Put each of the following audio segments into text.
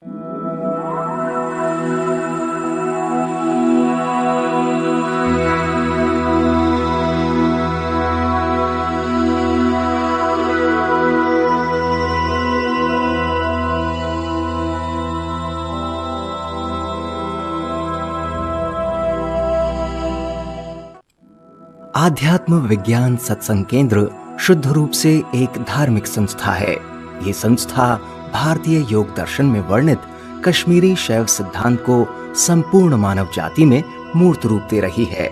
आध्यात्म विज्ञान सत्संग केंद्र शुद्ध रूप से एक धार्मिक संस्था है। ये संस्था भारतीय योग दर्शन में वर्णित कश्मीरी शैव सिद्धांत को संपूर्ण मानव जाति में मूर्त रूप दे रही है।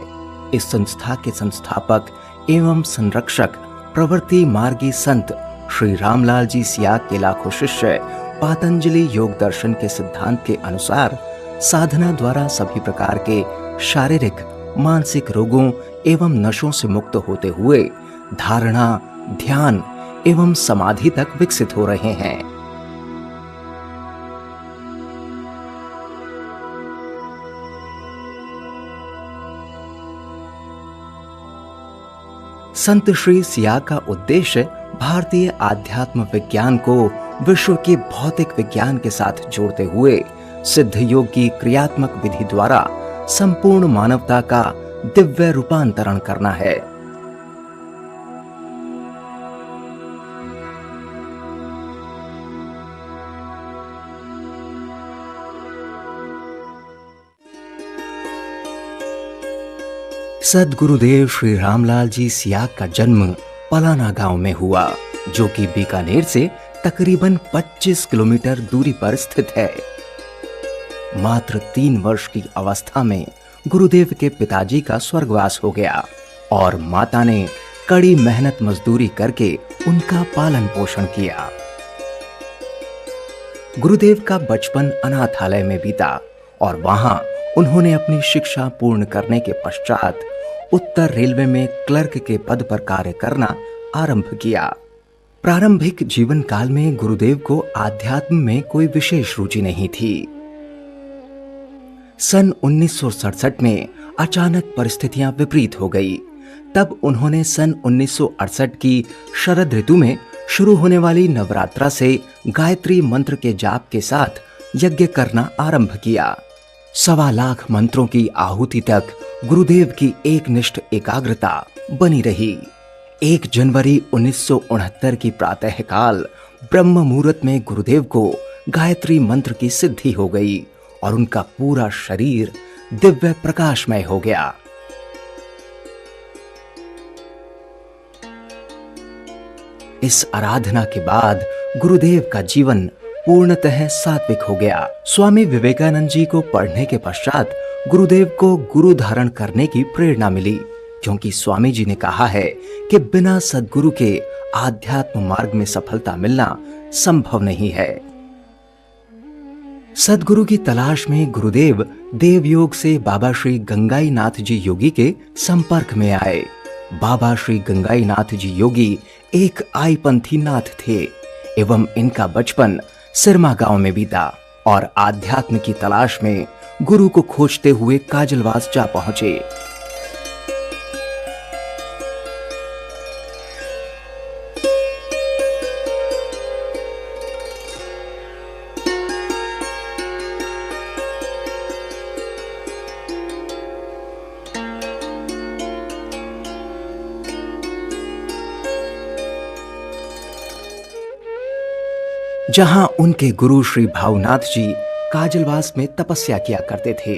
इस संस्था के संस्थापक एवं संरक्षक प्रवृत्ति मार्गी संत श्री रामलाल जी सियाग के लाखों शिष्य पातंजलि योग दर्शन के सिद्धांत के अनुसार साधना द्वारा सभी प्रकार के शारीरिक मानसिक रोगों एवं नशों से मुक्त होते हुए धारणा, ध्यान एवं समाधि तक विकसित हो रहे हैं। संत श्री सियाग का उद्देश्य भारतीय आध्यात्म विज्ञान को विश्व के भौतिक विज्ञान के साथ जोड़ते हुए सिद्ध योग की क्रियात्मक विधि द्वारा संपूर्ण मानवता का दिव्य रूपांतरण करना है। सद्गुरुदेव श्री रामलाल जी सियाग का जन्म पलाना गांव में हुआ, जो कि बीकानेर से तकरीबन 25 किलोमीटर दूरी पर स्थित है। मात्र 3 वर्ष की अवस्था में गुरुदेव के पिताजी का स्वर्गवास हो गया और माता ने कड़ी मेहनत मजदूरी करके उनका पालन पोषण किया। गुरुदेव का बचपन अनाथालय में बीता और वहां उन्होंने अपनी शिक्षा पूर्ण करने के पश्चात उत्तर रेलवे में क्लर्क के पद पर कार्य करना आरंभ किया। प्रारंभिक जीवन काल में गुरुदेव को आध्यात्म में कोई विशेष रुचि नहीं थी। सन 1967 में अचानक परिस्थितियां विपरीत हो गई। तब उन्होंने सन 1968 की शरद ऋतु में शुरू होने वाली नवरात्रा से गायत्री मंत्र के जाप के साथ यज्ञ करना आरंभ किया। 1.25 लाख मंत्रों की आहुति तक गुरुदेव की एकनिष्ठ एकाग्रता बनी रही। 1 जनवरी 1969 की प्रातःकाल ब्रह्म मुहूर्त में गुरुदेव को गायत्री मंत्र की सिद्धि हो गई और उनका पूरा शरीर दिव्य प्रकाशमय हो गया। इस आराधना के बाद गुरुदेव का जीवन पूर्णतः सात्विक हो गया। स्वामी विवेकानंद जी को पढ़ने के पश्चात गुरुदेव को गुरु धारण करने की प्रेरणा मिली, क्योंकि स्वामी जी ने कहा है कि बिना सद्गुरु के आध्यात्म मार्ग में सफलता मिलना संभव नहीं है। सद्गुरु की तलाश में गुरुदेव देवयोग से बाबा श्री गंगाई नाथ जी योगी के संपर्क में आए। बाबा श्री गंगाई नाथ जी योगी एक आईपंथी नाथ थे एवं इनका बचपन सिरमा गांव में बीता और आध्यात्म की तलाश में गुरु को खोजते हुए काजलवास जा पहुंचे। जहां उनके गुरु श्री भावनाथ जी काजलवास में तपस्या किया करते थे।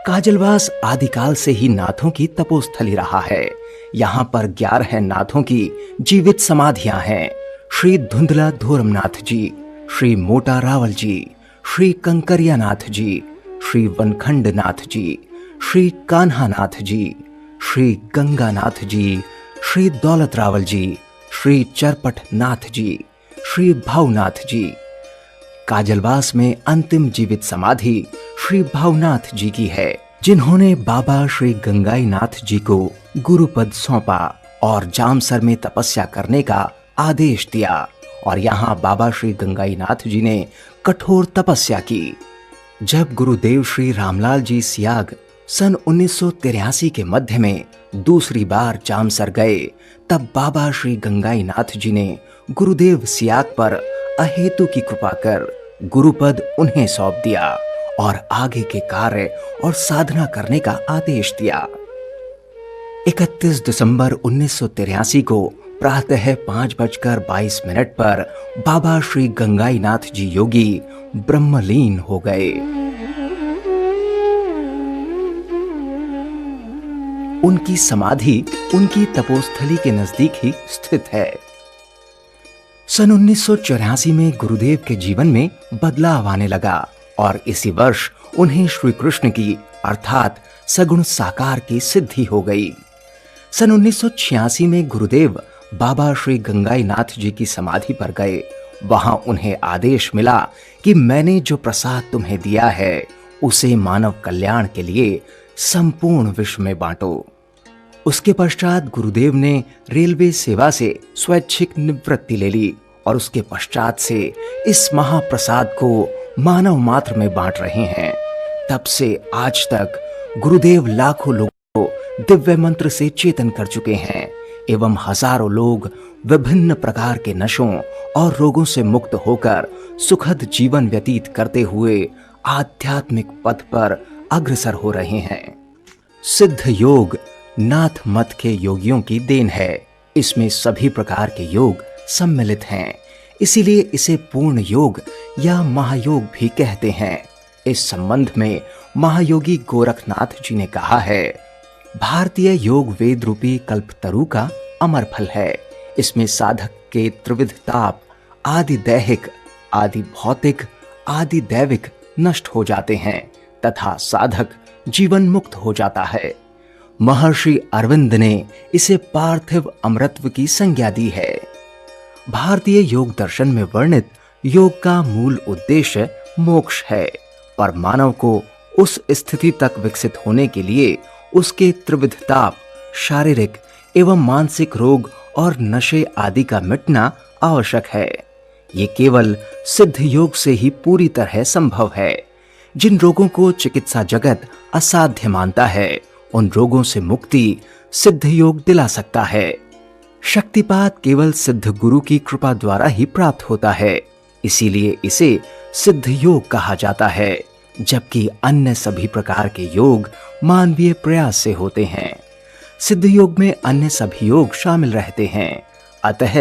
काजलवास आदिकाल से ही नाथों की तपोस्थली रहा है। यहाँ पर 11 नाथों की जीवित समाधियां हैं। श्री धुंधला धोरमनाथ जी, श्री मोटा रावल जी, श्री कंकरिया नाथ जी, श्री वनखंड नाथ जी, श्री कान्हा नाथ जी, श्री गंगानाथ जी, श्री दौलत रावल जी, श्री चरपट नाथ जी, श्री भावनाथ जी। काजलवास में अंतिम जीवित समाधि श्री भावनाथ जी की है, जिन्होंने बाबा श्री गंगाई नाथ जी को गुरुपद सौंपा और जामसर में तपस्या करने का आदेश दिया और यहाँ बाबा श्री गंगाई नाथ जी ने कठोर तपस्या की। जब गुरुदेव श्री रामलाल जी सियाग सन 1983 के मध्य में दूसरी बार जामसर गए, तब बाबा श्री गंगाई नाथ जी ने गुरुदेव सियाग पर अहेतु की कृपा कर गुरुपद उन्हें सौंप दिया और आगे के कार्य और साधना करने का आदेश दिया। 31 दिसंबर 1983 को प्रातः 5:22 पर बाबा श्री गंगाईनाथ जी योगी ब्रह्मलीन हो गए। उनकी समाधि उनकी तपोस्थली के नजदीक ही स्थित है। सन 1984 में गुरुदेव के जीवन में बदलाव आने लगा और इसी वर्ष उन्हें श्री कृष्ण की अर्थात सगुण साकार की सिद्धि हो गई। सन 1986 में गुरुदेव बाबा श्री गंगाईनाथ जी की समाधि पर गए। वहां उन्हें आदेश मिला कि मैंने जो प्रसाद तुम्हें दिया है उसे मानव कल्याण के लिए संपूर्ण विश्व में बांटो। उसके पश्चात गुरुदेव ने रेलवे सेवा से स्वैच्छिक निवृत्ति ले ली और उसके पश्चात से इस महाप्रसाद को मानव मात्र में बांट रहे हैं। तब से आज तक गुरुदेव लाखों लोगों को दिव्य मंत्र से चेतन कर चुके हैं एवं हजारों लोग विभिन्न प्रकार के नशों और रोगों से मुक्त होकर सुखद जीवन व्यतीत करते हुए आध्यात्मिक पथ पर अग्रसर हो रहे हैं। सिद्ध योग नाथ मत के योगियों की देन है। इसमें सभी प्रकार के योग सम्मिलित हैं, इसीलिए इसे पूर्ण योग या महायोग भी कहते हैं। इस संबंध में महायोगी गोरखनाथ जी ने कहा है, भारतीय योग वेद रूपी कल्पतरु का अमर फल है। इसमें साधक के त्रिविध ताप आदि दैहिक, आदि भौतिक, आदि दैविक नष्ट हो जाते हैं तथा साधक जीवन मुक्त हो जाता है। महर्षि अरविंद ने इसे पार्थिव अमरत्व की संज्ञा दी है। भारतीय योग दर्शन में वर्णित योग का मूल उद्देश्य मोक्ष है, पर मानव को उस स्थिति तक विकसित होने के लिए उसके त्रिविध ताप, शारीरिक एवं मानसिक रोग और नशे आदि का मिटना आवश्यक है। ये केवल सिद्ध योग से ही पूरी तरह संभव है। जिन रोगों को चिकित्सा जगत असाध्य मानता है उन रोगों से मुक्ति सिद्ध योग दिला सकता है। शक्तिपात केवल सिद्ध गुरु की कृपा द्वारा ही प्राप्त होता है, इसीलिए इसे सिद्ध योग कहा जाता है, जबकि अन्य सभी प्रकार के योग मानवीय प्रयास से होते हैं। सिद्ध योग में अन्य सभी योग शामिल रहते हैं, अतः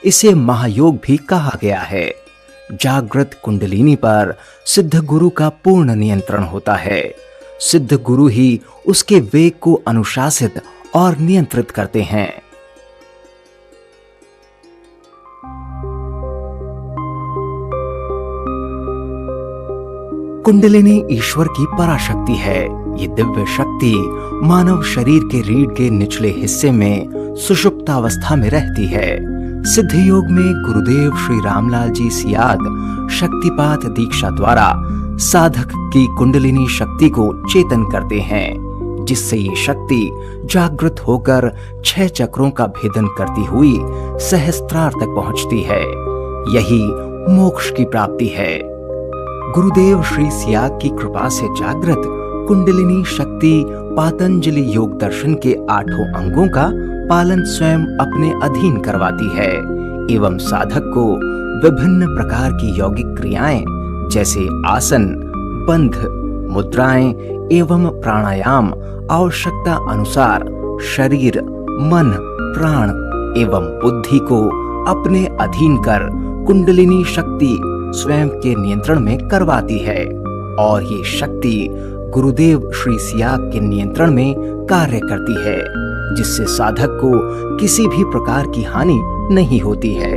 इसे महायोग भी कहा गया है। जागृत कुंडलिनी पर सिद्ध गुरु का पूर्ण नियंत्रण होता है। सिद्ध गुरु ही उसके वेग को अनुशासित और नियंत्रित करते हैं। कुंडलिनी ईश्वर की पराशक्ति है। ये दिव्य शक्ति मानव शरीर के रीढ़ के निचले हिस्से में सुषुप्तावस्था में रहती है। सिद्ध योग में गुरुदेव श्री रामलाल जी सियाग शक्तिपात दीक्षा द्वारा साधक की कुंडलिनी शक्ति को चेतन करते हैं, जिससे ये शक्ति जागृत होकर 6 चक्रों का भेदन करती हुई सहस्त्रार तक पहुंचती है। यही मोक्ष की प्राप्ति है। गुरुदेव श्री सियाग की कृपा से जागृत कुंडलिनी शक्ति पातंजलि योग दर्शन के 8 अंगों का पालन स्वयं अपने अधीन करवाती है एवं साधक को विभिन्न प्रकार की यौगिक क्रियाएं जैसे आसन, बंध, मुद्राएं एवं प्राणायाम आवश्यकता अनुसार शरीर, मन, प्राण एवं बुद्धि को अपने अधीन कर कुंडलिनी शक्ति स्वयं के नियंत्रण में करवाती है और ये शक्ति गुरुदेव श्री सियाग के नियंत्रण में कार्य करती है, जिससे साधक को किसी भी प्रकार की हानि नहीं होती है।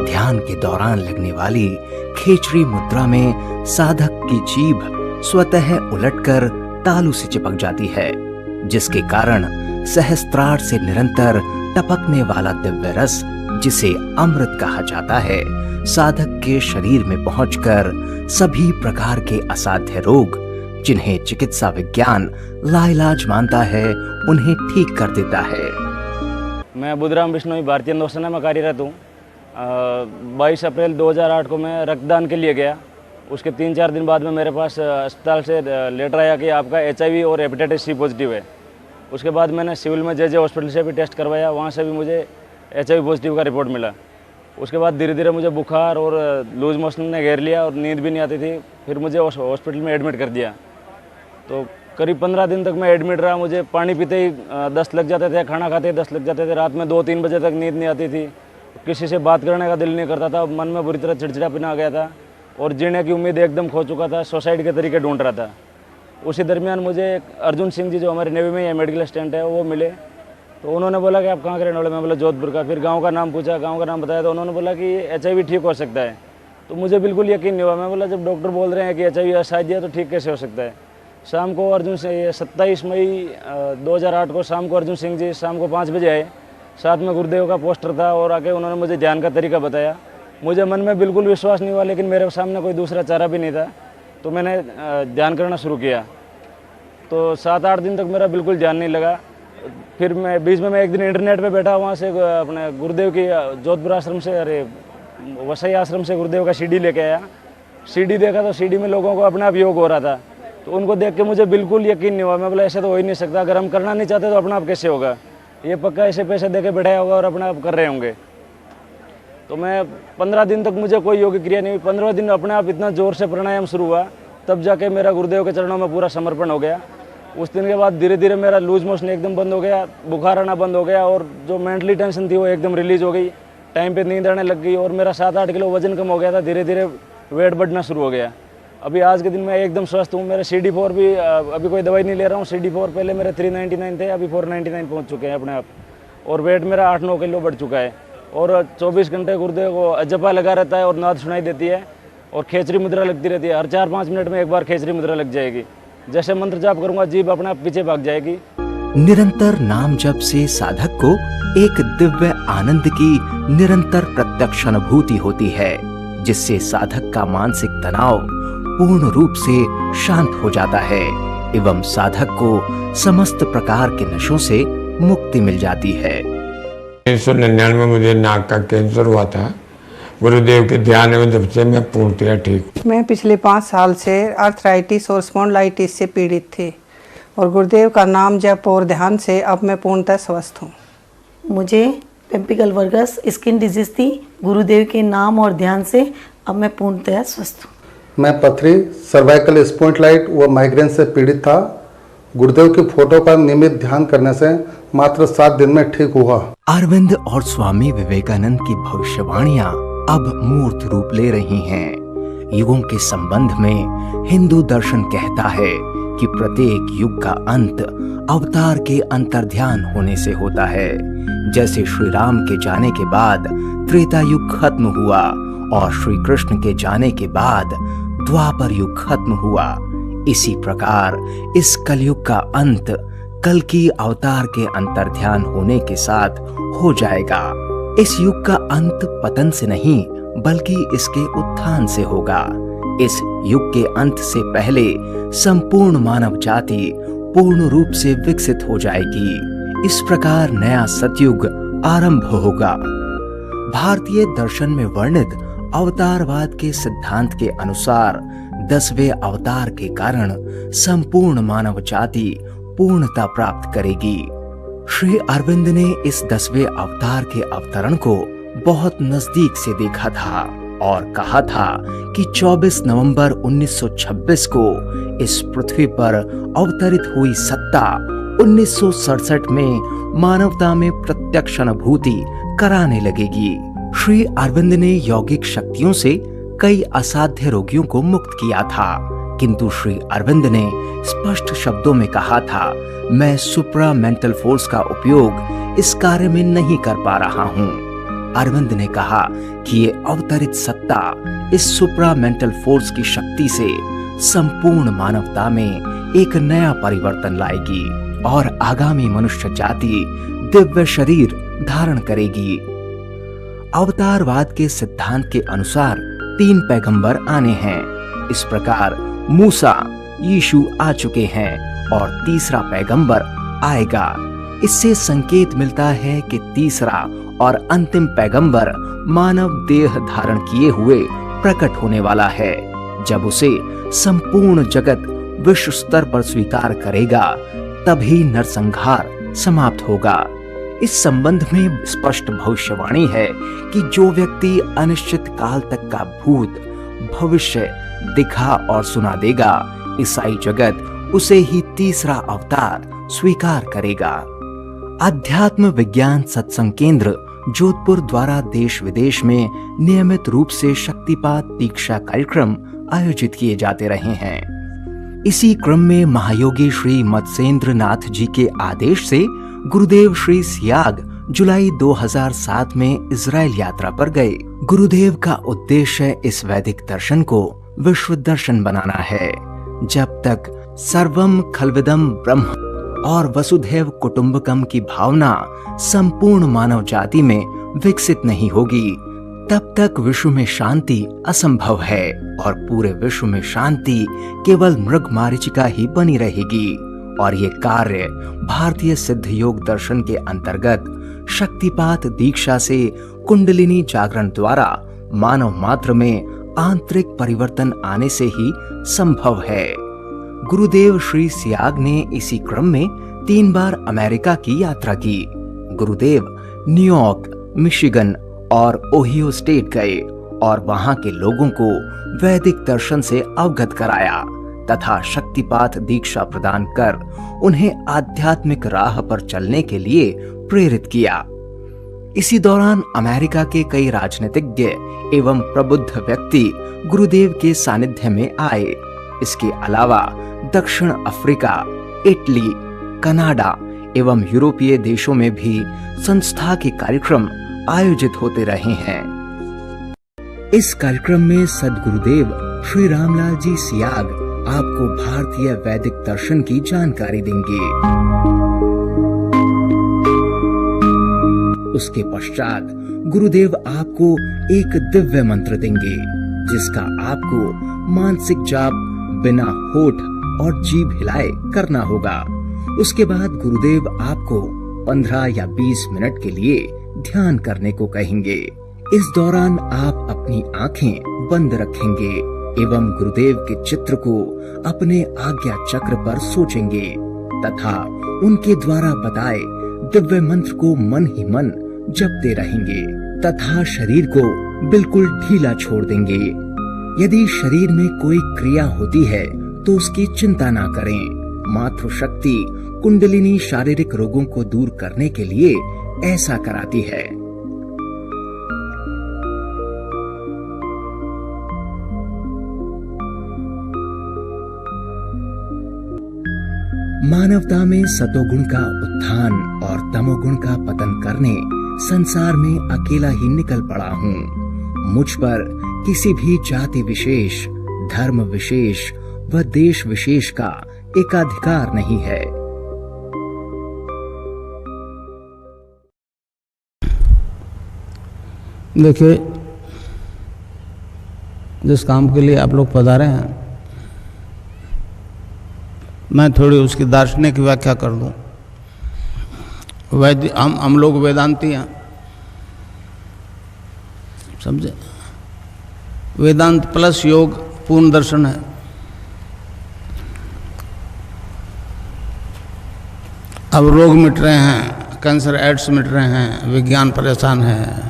ध्यान के दौरान लगने वाली खेचरी मुद्रा में साधक की जीभ स्वतः उलटकर तालू से चिपक जाती है, जिसके कारण सहस्त्रार से निरंतर टपकने वाला दिव्य रस, जिसे अमृत कहा जाता है, साधक के शरीर में पहुंचकर सभी प्रकार के असाध्य रोग, जिन्हें चिकित्सा विज्ञान लाइलाज मानता है, उन्हें ठीक कर देता है। मैं बुधराम बिश्नोई भारतीय नौसेना में कार्यरत हूँ। 22 अप्रैल 2008 को मैं रक्तदान के लिए गया उसके 3-4 दिन बाद में मेरे पास अस्पताल से लेटर आया कि आपका HIV और हेपेटाइटिस C पॉजिटिव है। उसके बाद मैंने सिविल में JJ हॉस्पिटल से भी टेस्ट करवाया, वहाँ से भी मुझे HIV पॉजिटिव का रिपोर्ट मिला। उसके बाद धीरे धीरे मुझे बुखार और लूज मोशन ने घेर लिया और नींद भी नहीं आती थी। फिर मुझे हॉस्पिटल में एडमिट कर दिया। तो करीब 15 दिन तक मैं एडमिट रहा। मुझे पानी पीते ही 10 लग जाते थे, खाना खाते ही 10 लग जाते थे। रात में 2-3 बजे तक नींद नहीं आती थी। किसी से बात करने का दिल नहीं करता था। मन में बुरी तरह चिड़चिड़ापन आ गया था और जीने की उम्मीद एकदम खो चुका था। सुसाइड के तरीके ढूंढ रहा था। उसी दरमियान मुझे अर्जुन सिंह जी, जो हमारे नेवी में मेडिकल असिस्टेंट है, वो मिले। तो उन्होंने बोला कि आप कहाँ के रहने वाले? मैं बोला जोधपुर का। फिर गांव का नाम पूछा, गांव का नाम बताया तो उन्होंने बोला कि HIV ठीक हो सकता है। तो मुझे बिल्कुल यकीन नहीं हुआ। मैं बोला जब डॉक्टर बोल रहे हैं कि HIV असाध्य है तो ठीक कैसे हो सकता है? शाम को अर्जुन सिंह 27 मई 2008 को शाम को अर्जुन सिंह जी शाम को 5 बजे आए। साथ में गुरुदेव का पोस्टर था और आके उन्होंने मुझे ध्यान का तरीका बताया। मुझे मन में बिल्कुल विश्वास नहीं हुआ, लेकिन मेरे सामने कोई दूसरा चारा भी नहीं था। तो मैंने ध्यान करना शुरू किया। तो 7-8 दिन तक मेरा बिल्कुल ध्यान नहीं लगा। फिर मैं बीच में एक दिन इंटरनेट पे बैठा, वहाँ से अपने गुरुदेव की जोधपुर आश्रम से, वसई आश्रम से गुरुदेव का CD लेके आया। CD देखा तो CD में लोगों को अपने आप योग हो रहा था। तो उनको देख के मुझे बिल्कुल यकीन नहीं हुआ। मैं बोला ऐसे तो हो ही नहीं सकता। अगर हम करना नहीं चाहते तो अपने आप कैसे होगा? ये पक्का ऐसे पैसे दे के बैठाया होगा और अपने आप कर रहे होंगे। तो मैं 15 दिन तक मुझे कोई योग क्रिया नहीं हुई। 15 दिन अपने आप इतना ज़ोर से प्राणायाम शुरू हुआ, तब जाके मेरा गुरुदेव के चरणों में पूरा समर्पण हो गया। उस दिन के बाद धीरे धीरे मेरा लूज मोशन एकदम बंद हो गया, बुखार आना बंद हो गया और जो मेंटली टेंशन थी वो एकदम रिलीज हो गई। टाइम पे नींद आने लग गई और मेरा 7-8 किलो वजन कम हो गया था। धीरे धीरे वेट बढ़ना शुरू हो गया। अभी आज के दिन मैं एकदम स्वस्थ हूँ। मेरा CD4 भी, अभी कोई दवाई नहीं ले रहा हूँ। CD4 पहले मेरे 399 थे, अभी 499 पहुँच चुके हैं अपने आप। और वेट मेरा 8-9 किलो बढ़ चुका है। और 24 घंटे गुरुदेव को जपा लगा रहता है और नाद सुनाई देती है और खेचरी मुद्रा लगती रहती है। हर 4-5 मिनट में एक बार खेचरी मुद्रा लग जाएगी। जैसे मंत्र जाप करूंगा जीभ अपने आप पीछे भाग जाएगी। निरंतर नाम जप से साधक को एक दिव्य आनंद की निरंतर प्रत्यक्ष अनुभूति होती है, जिससे साधक का मानसिक तनाव पूर्ण रूप से शांत हो जाता है एवं साधक को समस्त प्रकार के नशों से मुक्ति मिल जाती है। 1999 में मुझे नाक का कैंसर हुआ था। गुरुदेव के ध्यान में जब से मैं पूर्णतया ठीक। मैं पिछले 5 साल से आर्थराइटिस और स्पॉन्डिलाइटिस से पीड़ित थी और गुरुदेव का नाम जप और ध्यान से अब मैं पूर्णतः स्वस्थ हूँ। मुझे पेम्पिकल वर्गस स्किन डिजीज थी। गुरुदेव के नाम और ध्यान से अब मैं पूर्णतः स्वस्थ हूँ। मैं पथरी, सर्वाइकल स्पॉन्डिलाइट व माइग्रेन से पीड़ित था। गुरुदेव की फोटो का नियमित ध्यान करने से मात्र 7 दिन में ठीक हुआ। अरविंद और स्वामी विवेकानंद की भविष्यवाणियां अब मूर्त रूप ले रही हैं। युगों के संबंध में हिंदू दर्शन कहता है कि प्रत्येक युग का अंत अवतार के अंतर्ध्यान होने से होता है। जैसे श्री राम के जाने के बाद त्रेता युग खत्म हुआ और श्री कृष्ण के जाने के बाद द्वापर युग खत्म हुआ, इसी प्रकार इस कलयुग का अंत कल की अवतार के अंतर्ध्यान होने के साथ हो जाएगा। इस युग का अंत पतन से नहीं बल्कि इसके उत्थान से होगा। इस युग के अंत से पहले संपूर्ण मानव जाति पूर्ण रूप से विकसित हो जाएगी। इस प्रकार नया सतयुग आरंभ होगा। भारतीय दर्शन में वर्णित अवतारवाद के सिद्धांत के अनुसार 10वें अवतार के कारण संपूर्ण मानव जाति पूर्णता प्राप्त करेगी। श्री अरविंद ने इस 10वें अवतार के अवतरण को बहुत नजदीक से देखा था और कहा था कि 24 नवंबर 1926 को इस पृथ्वी पर अवतरित हुई सत्ता 1967 में मानवता में प्रत्यक्ष अनुभूति कराने लगेगी। श्री अरविंद ने यौगिक शक्तियों से कई असाध्य रोगियों को मुक्त किया था, किंतु श्री अरविंद ने स्पष्ट शब्दों में कहा था, मैं सुप्रा मेंटल फोर्स का उपयोग इस कार्य में नहीं कर पा रहा हूँ। अरविंद ने कहा कि ये अवतरित सत्ता इस सुप्रा मेंटल फोर्स की शक्ति से संपूर्ण मानवता में एक नया परिवर्तन लाएगी और आगामी मनुष्य जाति दिव्य शरीर धारण करेगी। अवतारवाद के सिद्धांत के अनुसार 3 पैगंबर आने हैं। इस प्रकार मूसा, यीशु आ चुके हैं और तीसरा पैगंबर आएगा। इससे संकेत मिलता है कि तीसरा और अंतिम पैगंबर मानव देह धारण किए हुए प्रकट होने वाला है। जब उसे संपूर्ण जगत विश्व स्तर पर स्वीकार करेगा तभी नरसंहार समाप्त होगा। इस संबंध में स्पष्ट भविष्यवाणी है कि जो व्यक्ति अनिश्चित काल तक का भूत भविष्य दिखा और सुना देगा, ईसाई जगत उसे ही तीसरा अवतार स्वीकार करेगा। अध्यात्म विज्ञान सत्संग केंद्र जोधपुर द्वारा देश विदेश में नियमित रूप से शक्तिपात दीक्षा कार्यक्रम आयोजित किए जाते रहे हैं। इसी क्रम में महायोगी श्री मत्स्येंद्र नाथ जी के आदेश से गुरुदेव श्री सियाग जुलाई 2007 में इजराइल यात्रा पर गए। गुरुदेव का उद्देश्य इस वैदिक दर्शन को विश्व दर्शन बनाना है। जब तक सर्वम खल्विदम ब्रह्म और वसुधैव कुटुंबकम की भावना संपूर्ण मानव जाति में विकसित नहीं होगी, तब तक विश्व में शांति असंभव है और पूरे विश्व में शांति केवल मृगमारीचिका ही बनी रहेगी। और ये कार्य भारतीय सिद्ध योग दर्शन के अंतर्गत शक्तिपात दीक्षा से कुंडलिनी जागरण द्वारा मानव मात्र में आंतरिक परिवर्तन आने से ही संभव है। गुरुदेव श्री सियाग ने इसी क्रम में 3 बार अमेरिका की यात्रा की। गुरुदेव न्यूयॉर्क, मिशिगन और ओहियो स्टेट गए और वहां के लोगों को वैदिक दर्शन से अवगत कराया तथा शक्तिपात दीक्षा प्रदान कर उन्हें आध्यात्मिक राह पर चलने के लिए प्रेरित किया। इसी दौरान अमेरिका के कई राजनीतिज्ञ एवं प्रबुद्ध व्यक्ति गुरुदेव के सानिध्य में आए। इसके अलावा दक्षिण अफ्रीका, इटली, कनाडा एवं यूरोपीय देशों में भी संस्था के कार्यक्रम आयोजित होते रहे हैं। इस कार्यक्रम में सद्गुरुदेव श्री रामलाल जी सियाग आपको भारतीय वैदिक दर्शन की जानकारी देंगे। उसके पश्चात गुरुदेव आपको एक दिव्य मंत्र देंगे जिसका आपको मानसिक जाप बिना होठ और जीभ हिलाए करना होगा। उसके बाद गुरुदेव आपको 15 या 20 मिनट के लिए ध्यान करने को कहेंगे। इस दौरान आप अपनी आंखें बंद रखेंगे एवं गुरुदेव के चित्र को अपने आज्ञा चक्र पर सोचेंगे तथा उनके द्वारा बताए दिव्य मंत्र को मन ही मन जपते रहेंगे तथा शरीर को बिल्कुल ढीला छोड़ देंगे। यदि शरीर में कोई क्रिया होती है तो उसकी चिंता ना करें। मातृशक्ति कुंडलिनी शारीरिक रोगों को दूर करने के लिए ऐसा कराती है। मानवता में सतोगुण का उत्थान और तमोगुण का पतन करने संसार में अकेला ही निकल पड़ा हूँ। मुझ पर किसी भी जाति विशेष, धर्म विशेष व देश विशेष का एकाधिकार नहीं है। देखिए, जिस काम के लिए आप लोग पधारे हैं, मैं थोड़ी उसकी दार्शनिक व्याख्या कर दूं। हम लोग वेदांती हैं, समझे। वेदांत प्लस योग पूर्ण दर्शन है। अब रोग मिट रहे हैं, कैंसर एड्स मिट रहे हैं, विज्ञान परेशान है।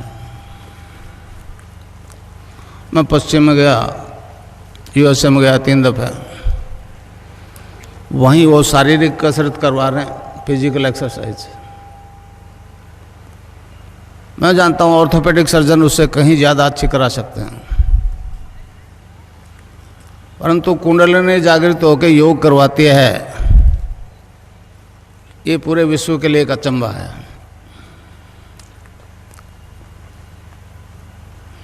मैं पश्चिम में गया, यूएसए में गया 3 दफे। वहीं वो शारीरिक कसरत करवा रहे हैं, फिजिकल एक्सरसाइज। मैं जानता हूँ ऑर्थोपेडिक सर्जन उससे कहीं ज़्यादा अच्छी करा सकते हैं, परंतु कुंडलिनी जागृत होकर योग करवाती है, ये पूरे विश्व के लिए एक अचंभा है।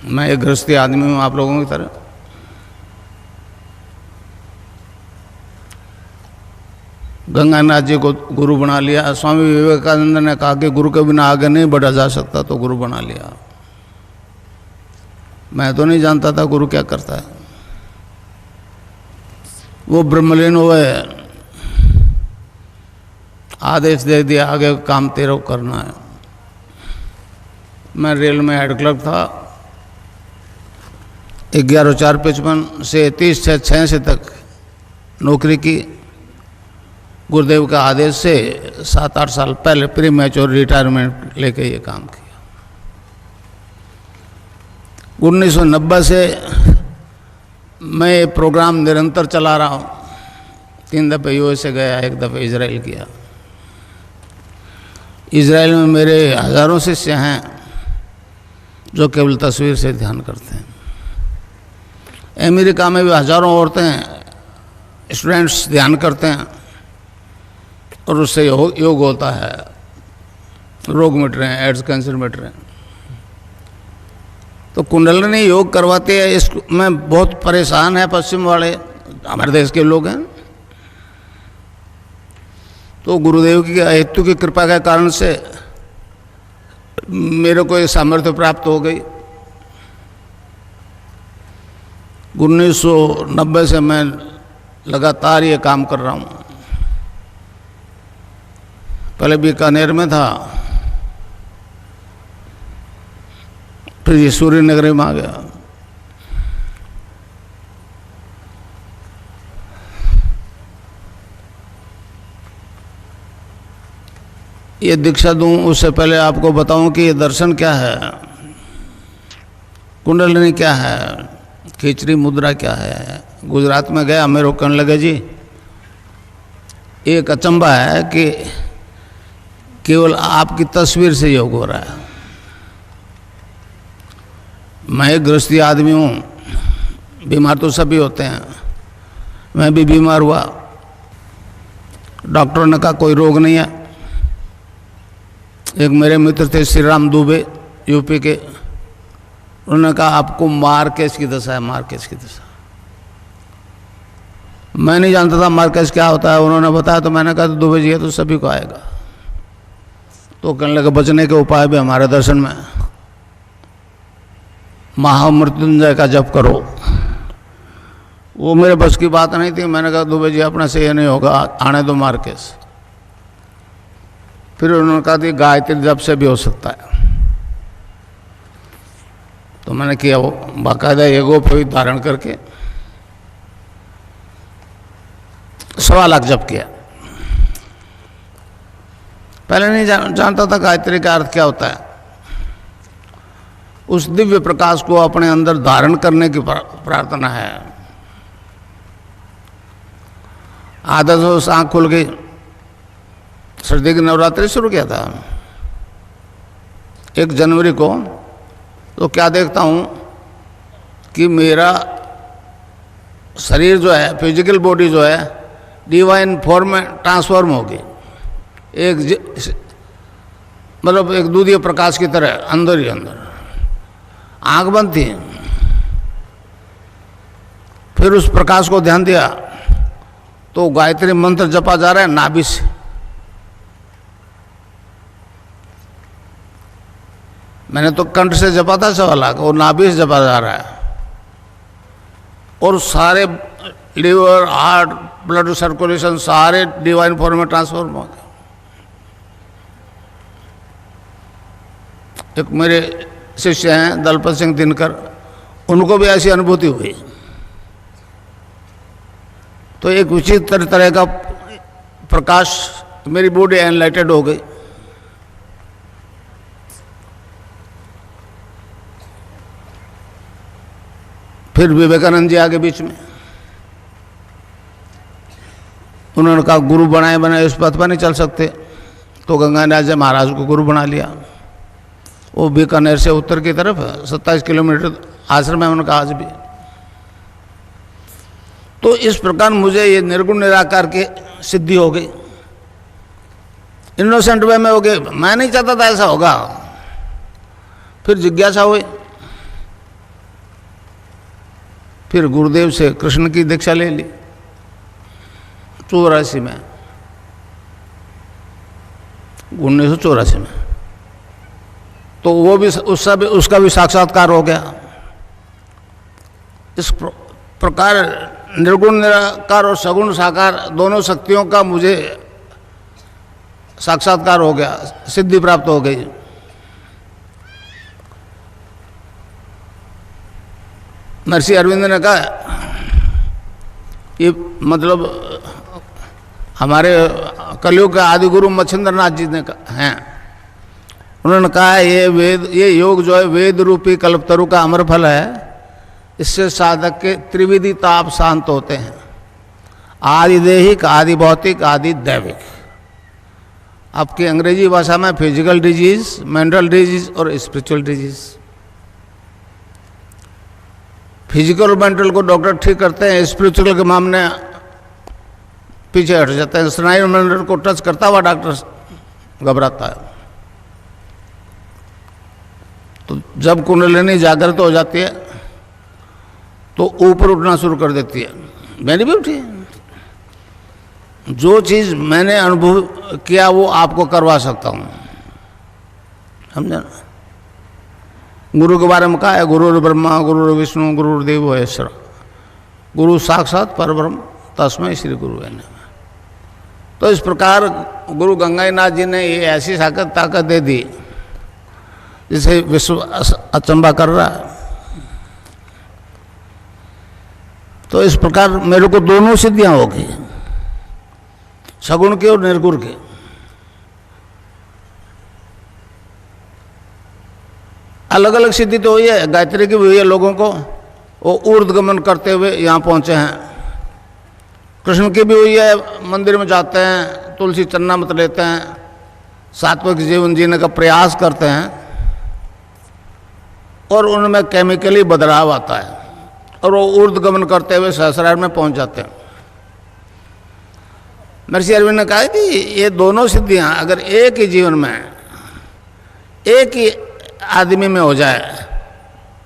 मैं एक गृहस्थी आदमी हूँ आप लोगों की तरह। गंगानाथ जी को गुरु बना लिया। स्वामी विवेकानंद ने कहा कि गुरु के बिना आगे नहीं बढ़ा जा सकता, तो गुरु बना लिया। मैं तो नहीं जानता था गुरु क्या करता है। वो ब्रह्मलीन हुए, आदेश दे दिया आगे काम तेरा करना है। मैं रेल में हेड क्लर्क था। 11/4/55 से 30/6/86 तक नौकरी की। गुरुदेव का आदेश से 7-8 साल पहले प्री मैच्योर रिटायरमेंट लेके ये काम किया। 1990 से मैं ये प्रोग्राम निरंतर चला रहा हूँ। 3 दफ़े यूएसए गया, 1 दफ़े इजराइल किया। इजराइल में मेरे हज़ारों शिष्य हैं जो केवल तस्वीर से ध्यान करते हैं। अमेरिका में भी हज़ारों औरतें स्टूडेंट्स ध्यान करते हैं और उससे योग होता है, रोग मिट रहे हैं, एड्स कैंसर मिट रहे हैं। तो कुंडलिनी योग करवाते हैं, इसमें बहुत परेशान है पश्चिम वाले, हमारे देश के लोग हैं। तो गुरुदेव की हेतु की कृपा के कारण से मेरे को ये सामर्थ्य प्राप्त हो गई। 1990 से मैं लगातार ये काम कर रहा हूँ। पहले बीकानेर में था, फिर ये सूर्य नगरी में आ गया। ये दीक्षा दूं उससे पहले आपको बताऊं कि ये दर्शन क्या है, कुंडलिनी क्या है, खिचड़ी मुद्रा क्या है। गुजरात में गया, मेरे को कहने लगे जी एक अचंबा है कि केवल आपकी तस्वीर से योग हो रहा है। मैं एक गृहस्थी आदमी हूँ, बीमार तो सभी होते हैं, मैं भी बीमार हुआ। डॉक्टर ने कहा कोई रोग नहीं है। एक मेरे मित्र थे श्री राम दुबे, यूपी के, उन्होंने कहा आपको मार्केज की दशा है, मार्केज की दशा। मैं नहीं जानता था मार्केज क्या होता है, उन्होंने बताया तो मैंने कहा तो दुबे जी है तो सभी को आएगा। तो कहने लगे बचने के उपाय भी हमारे दर्शन में, महामृत्युंजय का जप करो। वो मेरे बस की बात नहीं थी। मैंने कहा दुबे जी अपने से ये नहीं होगा, आने दो मार्केज। फिर उन्होंने कहा कि गायत्री जप से भी हो सकता है। तो मैंने किया, वो बाकायदा एगोपवीत धारण करके 1.25 लाख जप किया। पहले नहीं जानता था गायत्री का अर्थ क्या होता है। उस दिव्य प्रकाश को अपने अंदर धारण करने की प्रार्थना है। आधा तो आँख खुल गई, सर्दी की नवरात्रि शुरू किया था 1 जनवरी को। तो क्या देखता हूँ कि मेरा शरीर जो है, फिजिकल बॉडी जो है, डिवाइन फॉर्म में ट्रांसफॉर्म हो गई। मतलब एक दूधीय प्रकाश की तरह अंदर ही अंदर। आँख बंद थी, फिर उस प्रकाश को ध्यान दिया तो गायत्री मंत्र जपा जा रहा है नाभि से। मैंने तो कंठ से जपा था 1.25 लाख, और नाभि से जपा जा रहा है। और सारे लीवर, हार्ट, ब्लड सर्कुलेशन सारे डिवाइन फॉर्म में ट्रांसफॉर्म हो गए। एक मेरे शिष्य हैं दलपत सिंह दिनकर, उनको भी ऐसी अनुभूति हुई। तो एक विचित्र तरह का प्रकाश, मेरी बॉडी एनलाइटेड हो गई। फिर विवेकानंद जी आगे बीच में, उन्होंने कहा गुरु बनाए इस पथ पर नहीं चल सकते। तो गंगानाथ जी महाराज को गुरु बना लिया। वो बीकानेर से उत्तर की तरफ 27 किलोमीटर आश्रम है उनका आज भी। तो इस प्रकार मुझे ये निर्गुण निराकार की सिद्धि हो गई, इनोसेंट वे में हो गए। मैं नहीं चाहता था ऐसा होगा। फिर जिज्ञासा हुई, फिर गुरुदेव से कृष्ण की दीक्षा ले ली 84 में, 1984 में। तो वो भी उसका भी साक्षात्कार हो गया। इस प्रकार निर्गुण निराकार और सगुण साकार दोनों शक्तियों का मुझे साक्षात्कार हो गया, सिद्धि प्राप्त हो गई। महर्षि अरविंद ने कहा, ये मतलब हमारे कलयुग के आदि गुरु मच्छिंद्र नाथ जी ने हैं, उन्होंने कहा ये योग जो है वेद रूपी कल्पतरु का अमर फल है, इससे साधक के त्रिविधि ताप शांत होते हैं, आदि देहिक, आदि भौतिक, आदि दैविक। आपकी अंग्रेजी भाषा में फिजिकल डिजीज, मेंटल डिजीज और स्पिरिचुअल डिजीज। फिजिकल और मेंटल को डॉक्टर ठीक करते हैं, स्पिरिचुअल के मामले पीछे हट जाते हैं। स्नायु मंडल को टच करता हुआ डॉक्टर घबराता है। तो जब कुंडलिनी जागृत हो जाती है तो ऊपर उठना शुरू कर देती है। मैंने भी उठी, जो चीज़ मैंने अनुभव किया वो आपको करवा सकता हूँ, समझा ना। गुरु के बारे में कहा है, गुरु ब्रह्मा गुरु विष्णु गुरुदेव महेश्वर, गुरु साक्षात परब्रह्म तस्मै श्री गुरु है। तो इस प्रकार गुरु गंगाईनाथ जी ने ये ऐसी ताकत दे दी जिसे विश्व अचंबा कर रहा है। तो इस प्रकार मेरे को दोनों सिद्धियां हो गई, सगुण की और निर्गुण की। अलग अलग सिद्धि तो हुई है, गायत्री की भी हुई है लोगों को, वो ऊर्ध्वगमन करते हुए यहाँ पहुँचे हैं। कृष्ण की भी हुई है, मंदिर में जाते हैं, तुलसी चन्ना मत लेते हैं, सात्विक जीवन जीने का प्रयास करते हैं और उनमें केमिकली बदलाव आता है और वो ऊर्ध्वगमन करते हुए सहस्रार में पहुंच जाते हैं। महर्षि अरविंद ने कहा कि ये दोनों सिद्धियां अगर एक ही जीवन में, एक ही आदमी में हो जाए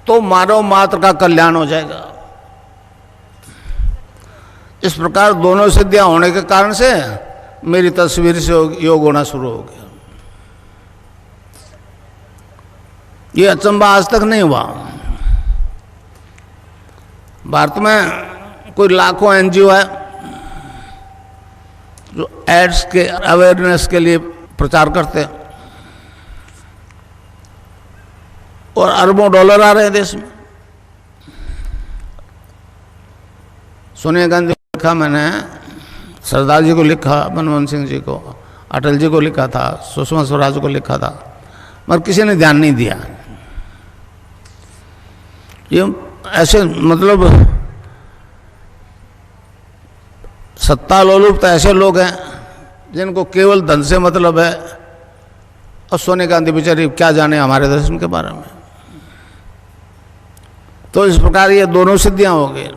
तो मानव मात्र का कल्याण हो जाएगा। इस प्रकार दोनों सिद्धियां होने के कारण से मेरी तस्वीर से योग होना शुरू हो गया। ये अचंबा आज तक नहीं हुआ। भारत में कोई लाखों एनजीओ है जो एड्स के अवेयरनेस के लिए प्रचार करते हैं और अरबों डॉलर आ रहे हैं देश में। सोनिया गांधी को लिखा मैंने, सरदार जी को लिखा, मनमोहन सिंह जी को, अटल जी को लिखा था, सुषमा स्वराज को लिखा था, मगर किसी ने ध्यान नहीं दिया। ये ऐसे मतलब सत्ता लोलुप तो ऐसे लोग हैं जिनको केवल धन से मतलब है, और सोनिया गांधी बेचारी क्या जाने हमारे दर्शन के बारे में। तो इस प्रकार ये दोनों सिद्धियां हो गई,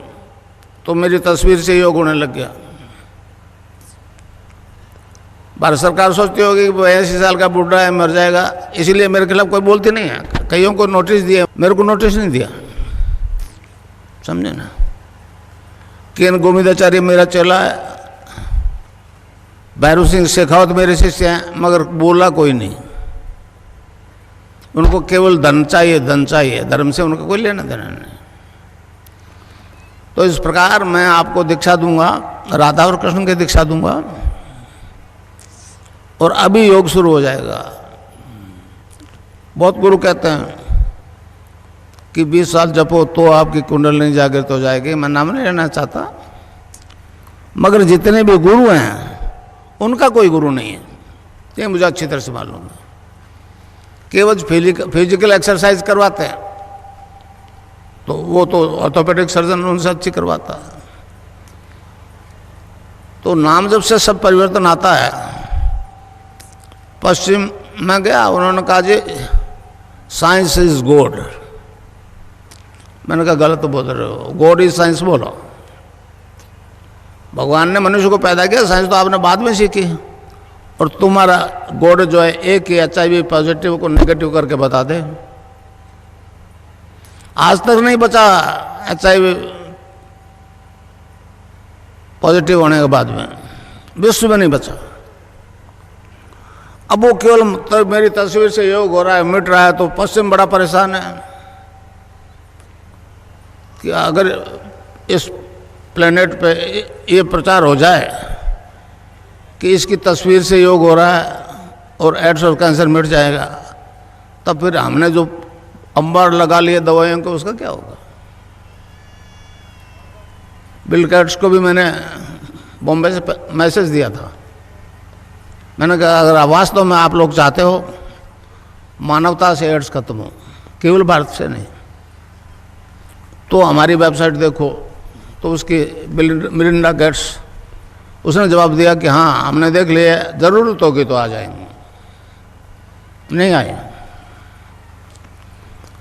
तो मेरी तस्वीर से योग होने लग गया। भारत सरकार सोचती होगी कि 80 साल का बूढ़ा है, मर जाएगा, इसीलिए मेरे खिलाफ कोई बोलती नहीं है। कईयों को नोटिस दिया, मेरे को नोटिस नहीं दिया, समझे ना। केन गोविंदाचार्य मेरा चेला है, भैरू सिंह शेखावत मेरे शिष्य हैं, मगर बोला कोई नहीं। उनको केवल धन चाहिए, धन चाहिए, धर्म से उनका कोई लेना देना नहीं। तो इस प्रकार मैं आपको दीक्षा दूंगा, राधा और कृष्ण की दीक्षा दूंगा, और अभी योग शुरू हो जाएगा। बहुत गुरु कहते हैं कि 20 साल जपो तो आपकी कुंडलिनी जागृत हो जाएगी। मैं नाम नहीं लेना चाहता, मगर जितने भी गुरु हैं उनका कोई गुरु नहीं है, ये मुझे अच्छी तरह से मालूम है। केवल फिजिकल एक्सरसाइज करवाते हैं, तो वो तो ऑर्थोपेडिक सर्जन उनसे अच्छी करवाता है। तो नाम जब से सब परिवर्तन आता है। पश्चिम में गया, उन्होंने कहा जी साइंस इज गॉड। मैंने कहा गलत बोल रहे हो, गॉड इज साइंस बोलो। भगवान ने मनुष्य को पैदा किया, साइंस तो आपने बाद में सीखी, और तुम्हारा गॉड जो है एक ही HIV पॉजिटिव को नेगेटिव करके बता दे। आज तक नहीं बचा HIV पॉजिटिव होने के बाद में, विश्व में नहीं बचा। अब वो केवल मेरी तस्वीर से योग हो रहा है, मिट रहा है, तो पश्चिम बड़ा परेशान है कि अगर इस प्लेनेट पे ये प्रचार हो जाए कि इसकी तस्वीर से योग हो रहा है और एड्स और कैंसर मिट जाएगा, तब फिर हमने जो अंबार लगा लिए दवाइयों को, उसका क्या होगा। बिल गेट्स को भी मैंने बॉम्बे से मैसेज दिया था। मैंने कहा अगर वास्तव में आप लोग चाहते हो मानवता से एड्स खत्म हो, केवल भारत से नहीं, तो हमारी वेबसाइट देखो। तो उसकी मिलिंडा गेट्स उसने जवाब दिया कि हाँ हमने देख लिया, ज़रूरत होगी तो आ जाएंगे। नहीं आए,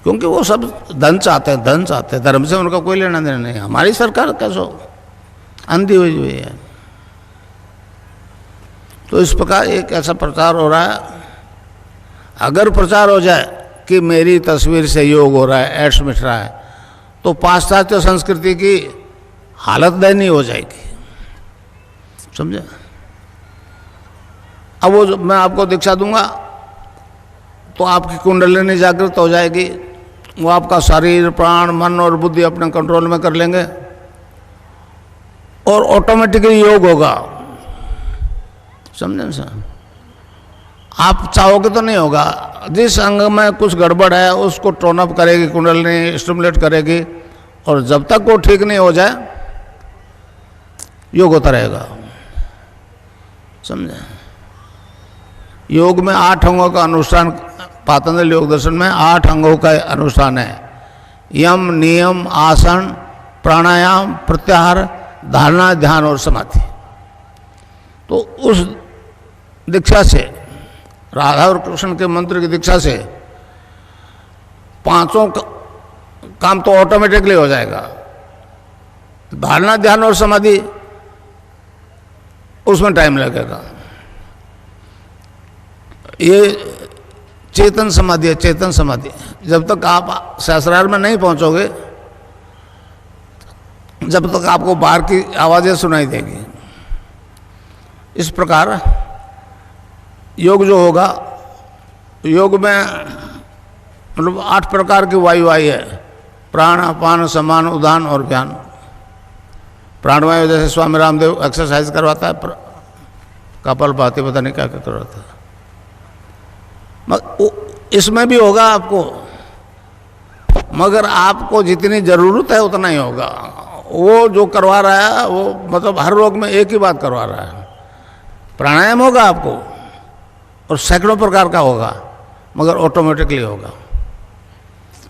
क्योंकि वो सब धन चाहते हैं, धन चाहते हैं, धर्म से उनका कोई लेना देना नहीं। हमारी सरकार कैसो अंधी हुई है। तो इस प्रकार एक ऐसा प्रचार हो रहा है। अगर प्रचार हो जाए कि मेरी तस्वीर से योग हो रहा है, एड्स मिट रहा है, तो पाश्चात्य संस्कृति की हालत दयनीय हो जाएगी, समझे। अब वो मैं आपको दीक्षा दूंगा तो आपकी कुंडलिनी जागृत हो जाएगी, वो आपका शरीर, प्राण, मन और बुद्धि अपने कंट्रोल में कर लेंगे और ऑटोमेटिकली योग होगा, समझे सर। आप चाहोगे तो नहीं होगा। जिस अंग में कुछ गड़बड़ है उसको टोन अप करेगी कुंडलिनी, स्टिमुलेट करेगी, और जब तक वो ठीक नहीं हो जाए योग होता रहेगा, समझे। योग में 8 अंगों का अनुष्ठान, पातंजलि योग दर्शन में 8 अंगों का अनुष्ठान है। यम, नियम, आसन, प्राणायाम, प्रत्याहार, धारणा, ध्यान और समाधि। तो उस दीक्षा से, राधा और कृष्ण के मंत्र की दीक्षा से 5 काम तो ऑटोमेटिकली हो जाएगा। धारणा, ध्यान और समाधि उसमें टाइम लगेगा। ये चेतन समाधि है, चेतन समाधि। जब तक आप सहस्रार में नहीं पहुंचोगे, जब तक आपको बाहर की आवाज़ें सुनाई देगी। इस प्रकार योग जो होगा, योग में मतलब 8 प्रकार की वायु आई है। प्राण, अपान, समान, उदान और व्यान। प्राणवायु जैसे स्वामी रामदेव एक्सरसाइज करवाता है, कपाल भाती, पता नहीं क्या क्या करवाता है, इसमें भी होगा आपको, मगर आपको जितनी ज़रूरत है उतना ही होगा। वो जो करवा रहा है वो मतलब हर रोग में एक ही बात करवा रहा है। प्राणायाम होगा आपको और सैकड़ों प्रकार का होगा, मगर ऑटोमेटिकली होगा।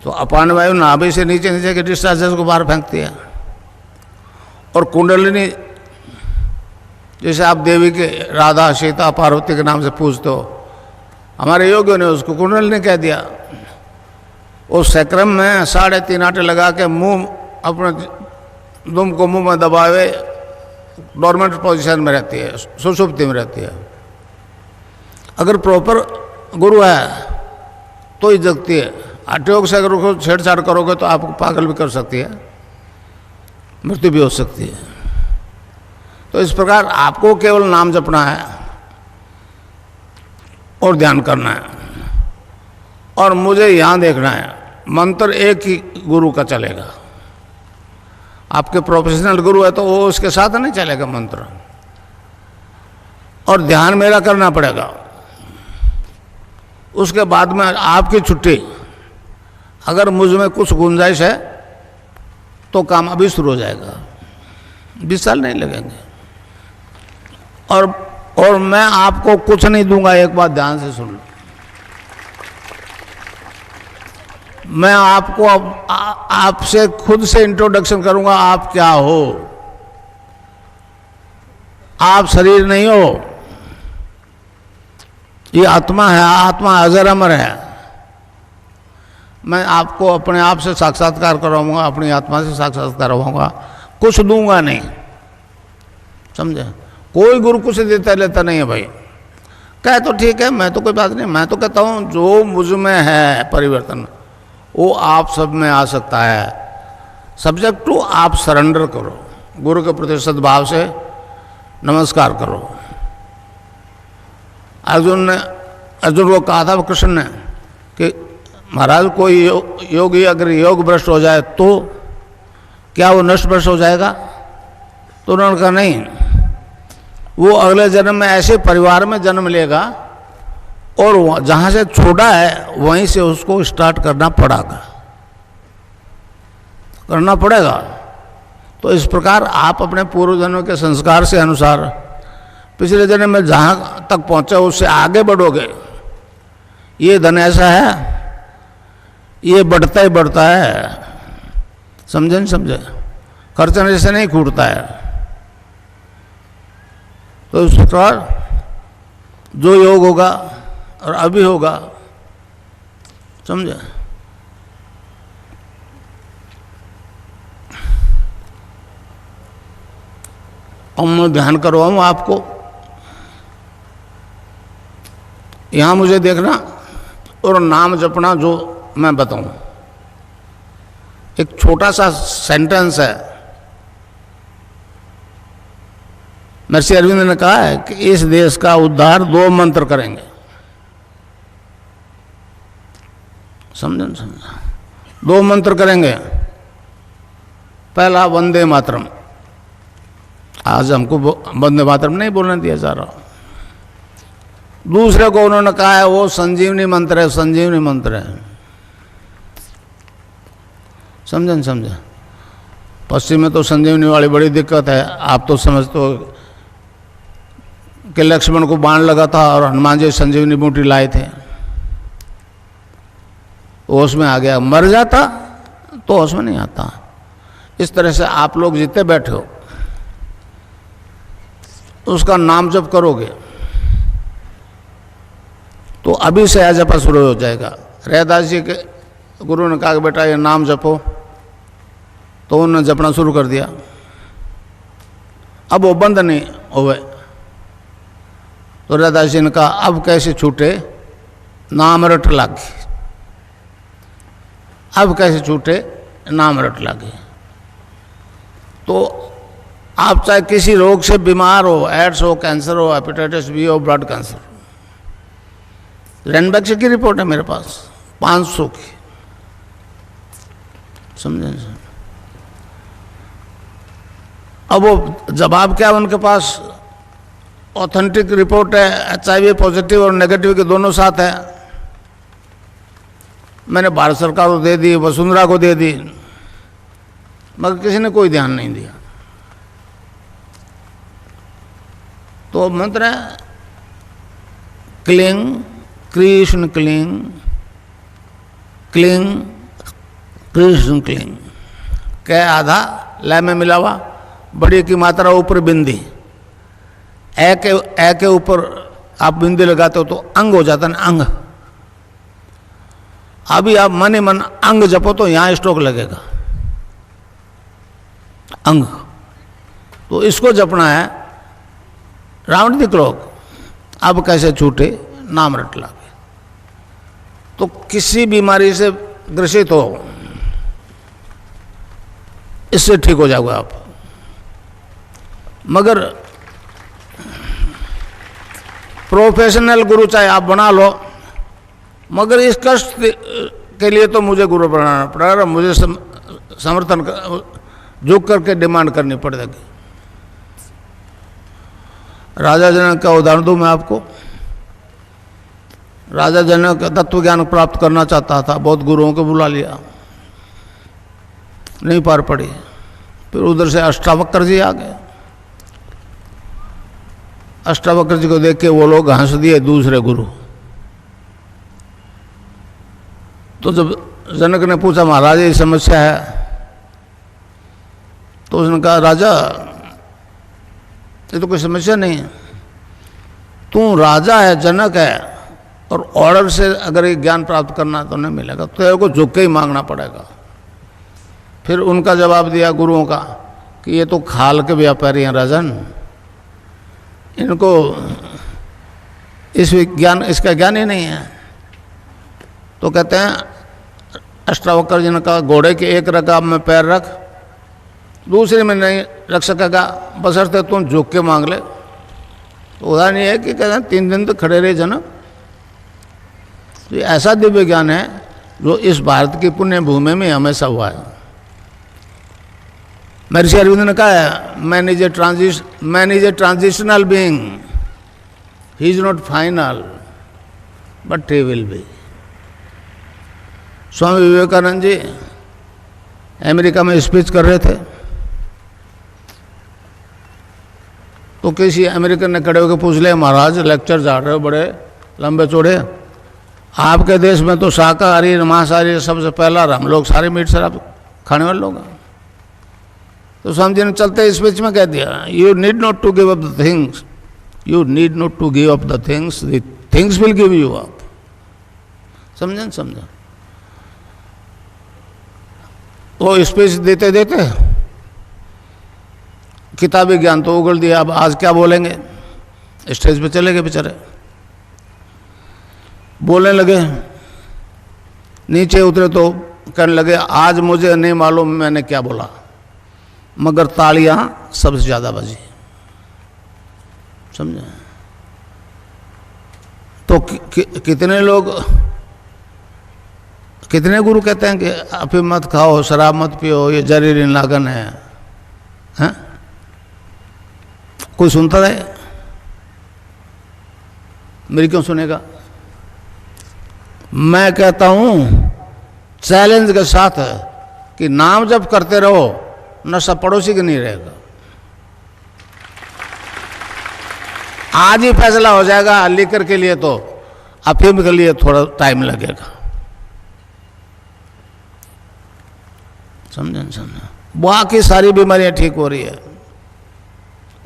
तो अपान वायु नाभि से नीचे नीचे के डिस्चार्जेस को बाहर फेंकती है, और कुंडलिनी जैसे आप देवी के राधा, सीता, पार्वती के नाम से पूजते हो, हमारे योगियों ने उसको कुंडलिनी कह दिया। उस सैक्रम में 3.5 आटे लगा के मुंह, अपने दुम को मुंह में दबावे, डोरमेंट पोजीशन में रहती है, सुषुप्ति में रहती है। अगर प्रॉपर गुरु है तो ही जगती है। हठयोग से अगर उसको छेड़छाड़ करोगे तो आपको पागल भी कर सकती है, मृत्यु भी हो सकती है। तो इस प्रकार आपको केवल नाम जपना है और ध्यान करना है, और मुझे यहाँ देखना है। मंत्र एक ही गुरु का चलेगा। आपके प्रोफेशनल गुरु है तो वो उसके साथ नहीं चलेगा मंत्र, और ध्यान मेरा करना पड़ेगा। उसके बाद में आपकी छुट्टी। अगर मुझ में कुछ गुंजाइश है तो काम अभी शुरू हो जाएगा, 20 साल नहीं लगेंगे। और मैं आपको कुछ नहीं दूंगा, एक बात ध्यान से सुन लो। मैं आपको आपसे खुद से इंट्रोडक्शन करूंगा, आप क्या हो। आप शरीर नहीं हो, ये आत्मा है। आत्मा अजर अमर है। मैं आपको अपने आप से साक्षात्कार करवाऊंगा, अपनी आत्मा से साक्षात्कार करवाऊंगा, कुछ दूंगा नहीं, समझे। कोई गुरु कुछ देता लेता नहीं है भाई। कहे तो ठीक है, मैं तो कोई बात नहीं। मैं तो कहता हूँ जो मुझ में है परिवर्तन, वो आप सब में आ सकता है। सब्जेक्ट टू आप सरेंडर करो, गुरु के प्रति सद्भाव से नमस्कार करो। अर्जुन को कहा था कृष्ण ने कि महाराज कोई योगी अगर योग भ्रष्ट हो जाए तो क्या वो नष्ट भ्रष्ट हो जाएगा? तो उन्होंने कहा नहीं, वो अगले जन्म में ऐसे परिवार में जन्म लेगा और जहाँ से छोड़ा है वहीं से उसको स्टार्ट करना पड़ेगा। तो इस प्रकार आप अपने पूर्वजन्म के संस्कार से अनुसार पिछले जन्म में जहाँ तक पहुँचे उससे आगे बढ़ोगे। ये धन ऐसा है, ये बढ़ता ही बढ़ता है, समझे नहीं समझे, खर्चने से नहीं छूटता है। तो इस प्रकार जो योग होगा और अभी होगा, समझे। अब मैं ध्यान करवाऊँ आपको, यहाँ मुझे देखना और नाम जपना जो मैं बताऊं। एक छोटा सा सेंटेंस है, महर्षि अरविंद ने कहा है कि इस देश का उद्धार 2 मंत्र करेंगे। समझे समझा, 2 मंत्र करेंगे। पहला वंदे मातरम, आज हमको वंदे मातरम नहीं बोलने दिया जा रहा। दूसरे को उन्होंने कहा है वो संजीवनी मंत्र है, संजीवनी मंत्र है। समझे नहीं समझे, पश्चिम में तो संजीवनी वाली बड़ी दिक्कत है। आप तो समझते हो कि लक्ष्मण को बाण लगा था और हनुमान जी संजीवनी बूटी लाए थे, होश में आ गया। मर जाता तो होश में नहीं आता। इस तरह से आप लोग जितने बैठे हो उसका नाम जप करोगे तो अभी से जपा शुरू हो जाएगा। रैदास जी के गुरु ने कहा कि बेटा ये नाम जपो, तो उन्होंने जपना शुरू कर दिया। अब वो बंद नहीं हुए, तो रैदास जी ने कहा अब कैसे छूटे, नाम रट लागे। अब कैसे छूटे, नाम रट लागे। तो आप चाहे किसी रोग से बीमार हो, एड्स हो, कैंसर हो, हेपेटाइटिस बी हो, ब्लड कैंसर, रैनबैक्स की रिपोर्ट है मेरे पास 500 की, समझे। अब वो जवाब क्या, उनके पास ऑथेंटिक रिपोर्ट है, HIV पॉजिटिव और नेगेटिव के दोनों साथ है। मैंने भारत सरकार को दे दी, वसुंधरा को दे दी, मगर किसी ने कोई ध्यान नहीं दिया। तो मंत्र है cling Krishna cling, cling Krishna cling. कै आधा लय में मिला हुआ, बड़ी की मात्रा ऊपर बिंदी, ए के ऊपर आप बिंदी लगाते हो तो अंग हो जाता है, अंग। अभी आप मन ही मन अंग जपो तो यहाँ स्ट्रोक लगेगा, अंग। तो इसको जपना है राउंड द क्लॉक। अब कैसे छूटे, नाम रट लागे। तो किसी बीमारी से ग्रसित हो, इससे ठीक हो जाओगे आप। मगर प्रोफेशनल गुरु चाहे आप बना लो, मगर इस कष्ट के लिए तो मुझे गुरु बनाना पड़ेगा, मुझे समर्थन झुक करके डिमांड करनी पड़ेगी। राजा जनक का उदाहरण दूं मैं आपको। राजा जनक तत्व ज्ञान प्राप्त करना चाहता था, बहुत गुरुओं को बुला लिया, नहीं पार पड़ी। फिर उधर से अष्टावक्र जी आ गए। अष्टावक्र जी को देख के वो लोग हंस दिए, दूसरे गुरु। तो जब जनक ने पूछा महाराज ये समस्या है, तो उसने कहा राजा ये तो कोई समस्या नहीं है, तू राजा है, जनक है, और ऑर्डर से अगर ये ज्ञान प्राप्त करना तो नहीं मिलेगा, तो तेरे को झुक के ही मांगना पड़ेगा। फिर उनका जवाब दिया गुरुओं का कि ये तो खाल के व्यापारी हैं राजन, इनको इसका ज्ञान ही नहीं है। तो कहते हैं अष्टावक्र जी ने कहा घोड़े के एक रकाब में पैर रख, दूसरे में नहीं रख सकेगा, बशर्ते तुम झुक के मांग ले। तो उदाहरण ये है कि कहते हैं 3 दिन तक खड़े रहे जनक। तो ये ऐसा दिव्य ज्ञान है जो इस भारत की पुण्य भूमि में हमेशा हुआ है। महर्षि अरविंद ने कहा है man is a transitional being, he is not final but he will be. Swami Vivekananda ji America में स्पीच कर रहे थे, तो किसी अमेरिकन ने खड़े होकर पूछ लिया, महाराज लेक्चर झाड़ रहे हो बड़े लंबे चौड़े, आपके देश में तो शाकाहारी मांसाहारी सबसे पहला हम लोग सारे मीट शराब खाने वाले लोग हैं। तो स्वामी जी ने चलते इस बीच में कह दिया, you need not to give up the things, you need not to give up the things will give you up. समझे समझा। तो स्पीच देते देते किताबी ज्ञान तो उगल दिया, अब आज क्या बोलेंगे, स्टेज पे चले गए बेचारे, बोलने लगे। नीचे उतरे तो कहने लगे, आज मुझे नहीं मालूम मैंने क्या बोला, मगर तालियां सबसे ज़्यादा बजी। समझे। तो कितने लोग, कितने गुरु कहते हैं कि अफीम मत खाओ, शराब मत पियो, ये जहरीली नागन है, हैं? कोई सुनता है? मेरी क्यों सुनेगा? मैं कहता हूं चैलेंज के साथ कि नाम जप करते रहो, नशा पड़ोसी के नहीं रहेगा। आज ही फैसला हो जाएगा, लीकर के लिए तो अफीम के लिए थोड़ा टाइम लगेगा। समझे समझे। बाकी सारी बीमारियां ठीक हो रही है,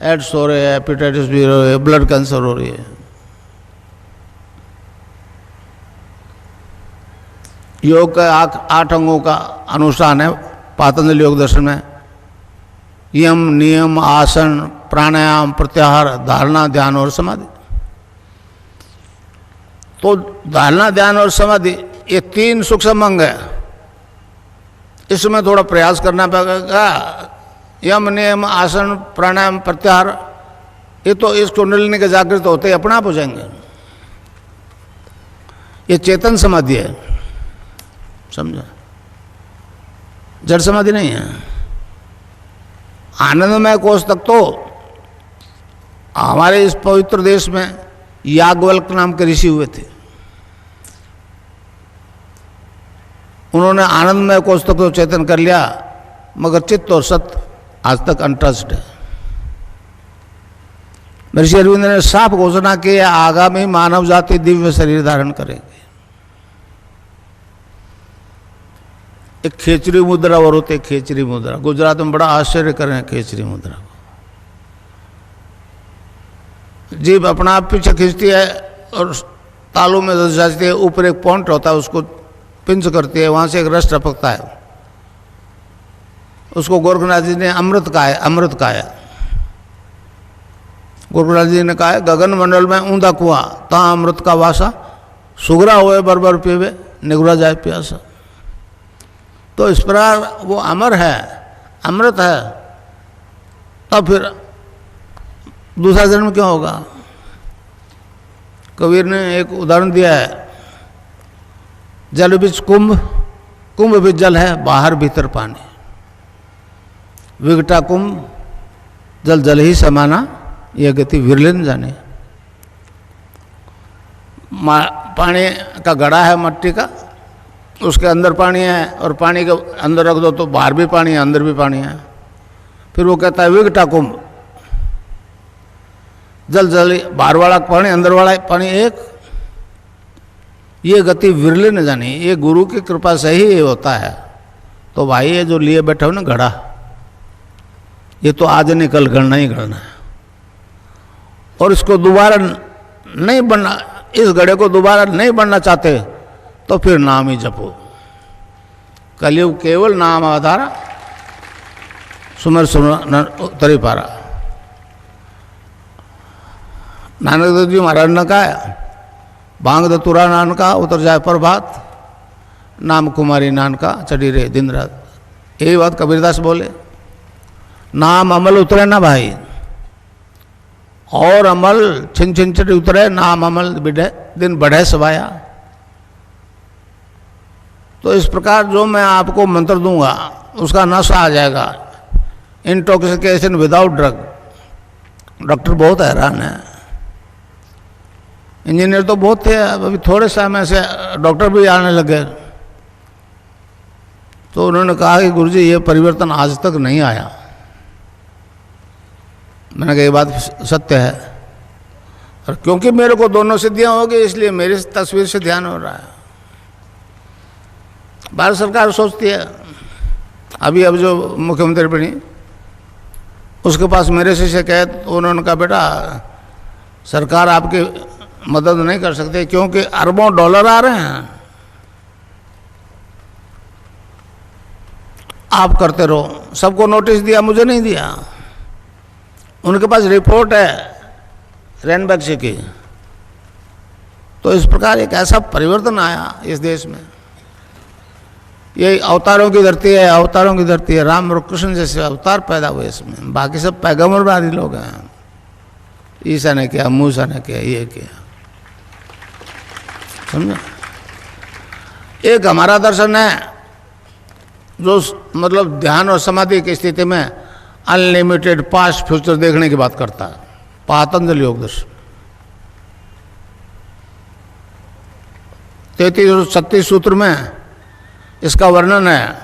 एड्स हो रहे हैं, हेपेटाइटिस भी हो रही है, ब्लड कैंसर हो रही है। योग का 8 अंगों का अनुष्ठान है पातंजलि योग दर्शन में। यम, नियम, आसन, प्राणायाम, प्रत्याहार, धारणा, ध्यान और समाधि। तो धारणा, ध्यान और समाधि ये 3 सूक्ष्म अंग है। इसमें थोड़ा प्रयास करना पड़ेगा। यम, नियम, आसन, प्राणायाम, प्रत्याहार, ये तो इस कुंडलिनी के जागृत होते ही अपने आप हो जाएंगे। ये चेतन समाधि है, समझा, जड़ समाधि नहीं है। आनंदमय कोष तक तो हमारे इस पवित्र देश में याज्ञवल्क्य नाम के ऋषि हुए थे, उन्होंने आनंदमय कोष तक तो चेतन कर लिया, मगर चित्त और सत्य आज तक अनटच्ड है। ऋषि अरविंद ने साफ घोषणा की, आगामी मानव जाति दिव्य शरीर धारण करेगी। एक खेचरी मुद्रा और होते, खेचरी मुद्रा गुजरात में बड़ा आश्चर्य करें खेचरी मुद्रा को। जीभ अपना आप पीछे खींचती है और तालू में दस जाती है, ऊपर एक पॉइंट होता है, उसको पिंच करती है, वहां से एक रस टपकता है। उसको गोरखनाथ जी ने अमृत कहा है, अमृत कहा है। गोरखनाथ जी ने कहा है, गगन मंडल में ऊंधा कुआं, ता अमृत का वासा, सुगरा हुए बरबर पीवे, निगुरा जाए प्यासा। तो इस प्रकार वो अमर है, अमृत है, तब फिर दूसरा जन्म क्यों होगा? कबीर ने एक उदाहरण दिया है, जल बीच कुंभ, कुंभ भी जल है, बाहर भीतर पानी, विघटा कुंभ, जल जल ही समाना, यह गति विरले न जाने। पानी का घड़ा है मट्टी का, उसके अंदर पानी है, और पानी के अंदर रख दो तो बाहर भी पानी है, अंदर भी पानी है। फिर वो कहता है विघटा कुंभ, जल जल, बाहर वाला पानी, अंदर वाला पानी एक। ये गति विरले न जानी, ये गुरु की कृपा से ही होता है। तो भाई ये जो लिए बैठे हो ना घड़ा, ये तो आज नहीं कल गढ़ना ही गढ़ना है, और इसको दोबारा नहीं बनना, इस घड़े को दोबारा नहीं बनना चाहते तो फिर नाम ही जपो। कलयुग केवल नाम आधारा, सुमर सुमर तरी पारा। नानक देव जी महाराज ने कहा, भांग दतुरा नान का उतर जाए प्रभात, नाम कुमारी नान का चढ़ी रहे दिन रात। यही बात कबीरदास बोले, नाम अमल उतरे ना भाई, और अमल छिन छिन चढ़ी उतरे, नाम अमल बिढ़े दिन बढ़े सवाया। तो इस प्रकार जो मैं आपको मंत्र दूंगा उसका नशा आ जाएगा, इंटॉक्सिकेशन विदाउट ड्रग। डॉक्टर बहुत हैरान है, इंजीनियर तो बहुत थे, अभी थोड़े समय से डॉक्टर भी आने लगे। तो उन्होंने कहा कि गुरुजी ये परिवर्तन आज तक नहीं आया, मैंने कहा ये बात सत्य है, और क्योंकि मेरे को दोनों सिद्धियां हो गई इसलिए मेरी तस्वीर से ध्यान हो रहा है। भारत सरकार सोचती है, अभी अब जो मुख्यमंत्री बनी उसके पास मेरे से शिकायत, उन्होंने कहा बेटा सरकार आपकी मदद नहीं कर सकती क्योंकि अरबों डॉलर आ रहे हैं, आप करते रहो। सबको नोटिस दिया, मुझे नहीं दिया। उनके पास रिपोर्ट है रैनबैक्सी की। तो इस प्रकार एक ऐसा परिवर्तन आया इस देश में। ये अवतारों की धरती है, अवतारों की धरती है। राम और कृष्ण जैसे अवतार पैदा हुए इसमें, बाकी सब पैगंबरवादी लोग हैं। ईसा ने किया, मूसा ने किया, ये किया, समझे। एक हमारा दर्शन है जो मतलब ध्यान और समाधि की स्थिति में अनलिमिटेड पास्ट फ्यूचर देखने की बात करता है, पातंजलि योग दर्शन। 3336 सूत्र में इसका वर्णन है,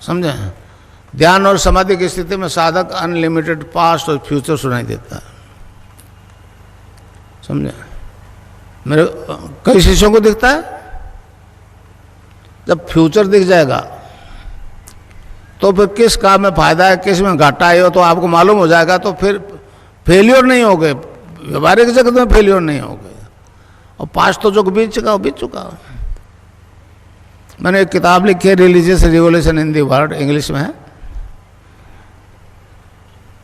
समझे। ध्यान और समाधि की स्थिति में साधक अनलिमिटेड पास्ट और फ्यूचर सुनाई देता है, समझे। मेरे कई शिष्यों को दिखता है, जब फ्यूचर दिख जाएगा तो फिर किस काम में फायदा है, किस में घाटा है, तो आपको मालूम हो जाएगा। तो फिर फेलियर नहीं हो गए, व्यवहारिक जगत में फेलियर नहीं हो गए। और पास्ट तो जो बीत चुका बीत चुका। मैंने एक किताब लिखी है, religious revolution in the world, English में है।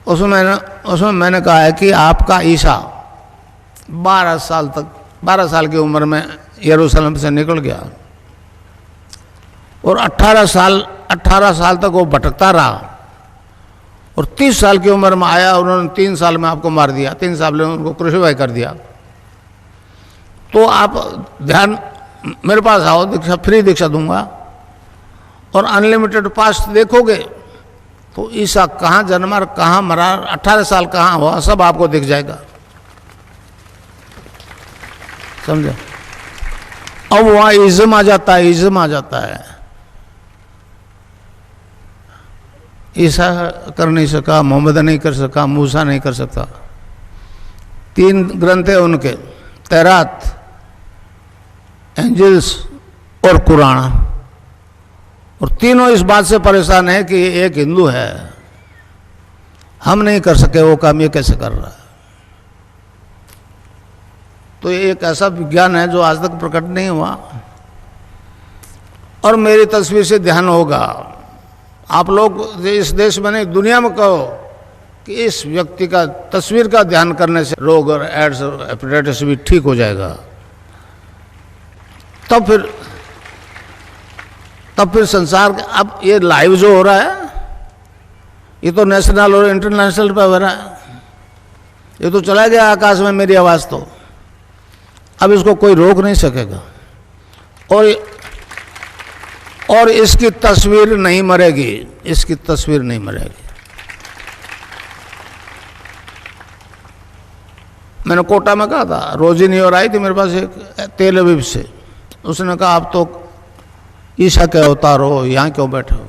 उसमें मैंने कहा है कि आपका ईसा 12 साल की उम्र में यरूशलेम से निकल गया और 18 साल तक वो भटकता रहा और 30 साल की उम्र में आया। उन्होंने 3 साल में आपको मार दिया, 3 साल में उनको क्रूसिफाई कर दिया। तो आप ध्यान मेरे पास आओ, दीक्षा फ्री दीक्षा दूंगा और अनलिमिटेड पास्ट देखोगे तो ईसा कहाँ जन्मा, कहाँ मरा, 18 साल कहाँ हुआ, सब आपको दिख जाएगा, समझे। अब वहाँ इज्म आ जाता है, इज्म आ जाता है। ईसा कर नहीं सका, मोहम्मद नहीं कर सका, मूसा नहीं कर सकता। 3 ग्रंथ है उनके, तौरात, एंजल्स और कुरान। और तीनों इस बात से परेशान है कि एक हिंदू है, हम नहीं कर सके वो काम, ये कैसे कर रहा है। तो ये एक ऐसा विज्ञान है जो आज तक प्रकट नहीं हुआ। और मेरी तस्वीर से ध्यान होगा, आप लोग इस देश में नहीं दुनिया में कहो कि इस व्यक्ति का तस्वीर का ध्यान करने से रोग और एड्स और हेपेटाइटिस भी ठीक हो जाएगा। तब फिर संसार का, अब ये लाइव जो हो रहा है ये तो नेशनल और इंटरनेशनल पे हो रहा है। ये तो चला गया आकाश में मेरी आवाज़, तो अब इसको कोई रोक नहीं सकेगा। और इसकी तस्वीर नहीं मरेगी, इसकी तस्वीर नहीं मरेगी। मैंने कोटा में कहा था, रोजिनी और आई थी मेरे पास एक तेल अवीब से। उसने कहा आप तो ईसा के अवतार हो, यहाँ क्यों बैठे हो,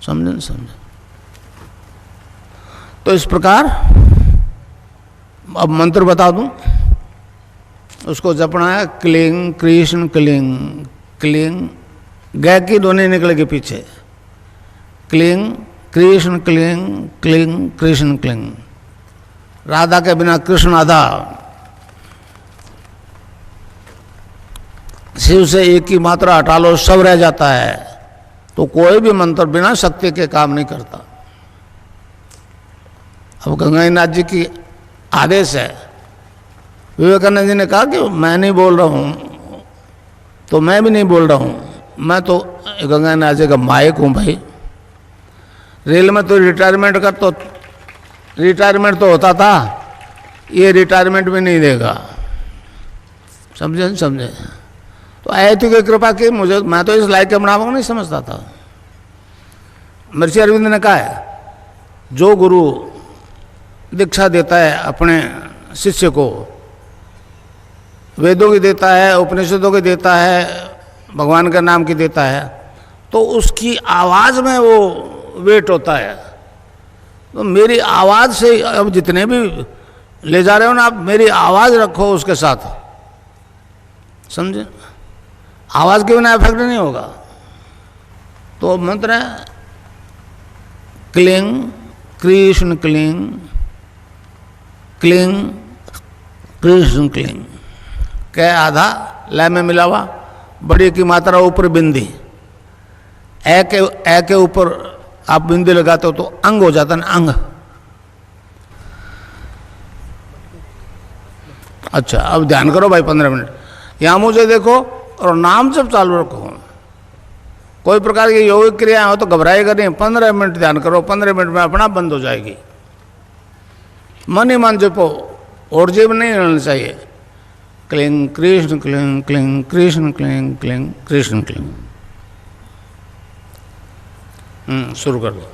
समझे न समझे। तो इस प्रकार अब मंत्र बता दूं, उसको जपना है क्लिंग कृष्ण क्लिंग। क्लिंग गै की ध्वनि निकलेगी पीछे, cling Krishna cling, cling Krishna cling. Radha के बिना कृष्ण आधा, शिव से एक की मात्रा हटा लो सब रह जाता है। तो कोई भी मंत्र बिना शक्ति के काम नहीं करता। अब गंगानाथ जी की आदेश है, विवेकानंद जी ने कहा कि मैं नहीं बोल रहा हूँ तो मैं भी नहीं बोल रहा हूँ, मैं तो गंगानाथ जी का मायक हूँ भाई। रेल में तो रिटायरमेंट होता था, ये रिटायरमेंट भी नहीं देगा, समझे नहीं समझे। तो आयतु की कृपा की मुझे, मैं तो इस लायक के बनावा नहीं समझता था। महर्षि अरविंद ने कहा है, जो गुरु दीक्षा देता है अपने शिष्य को, वेदों की देता है, उपनिषदों की देता है, भगवान के नाम की देता है, तो उसकी आवाज़ में वो वेट होता है। तो मेरी आवाज़ से, अब जितने भी ले जा रहे हो ना आप, मेरी आवाज़ रखो उसके साथ, समझे? आवाज़ के बिना इफेक्ट नहीं होगा। तो मंत्र है cling Krishna cling, cling Krishna cling. कै आधा लय में मिला हुआ, बड़ी की मात्रा ऊपर बिंदी, ए के ऊपर आप बिंदी लगाते हो तो अंग हो जाता है ना, अंग। अच्छा, अब ध्यान करो भाई 15 मिनट, यहां मुझे देखो और नाम जब चालू रखो। कोई प्रकार की योगिक क्रिया हो तो घबराएगा नहीं, 15 मिनट ध्यान करो, 15 मिनट में अपना बंद हो जाएगी। मन ही मन जपो, और जीव नहीं रहना चाहिए। Cling Krishna cling, cling Krishna cling, cling Krishna cling. शुरू कर दो।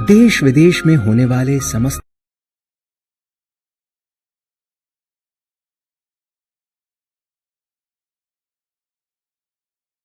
देश विदेश में होने वाले समस्त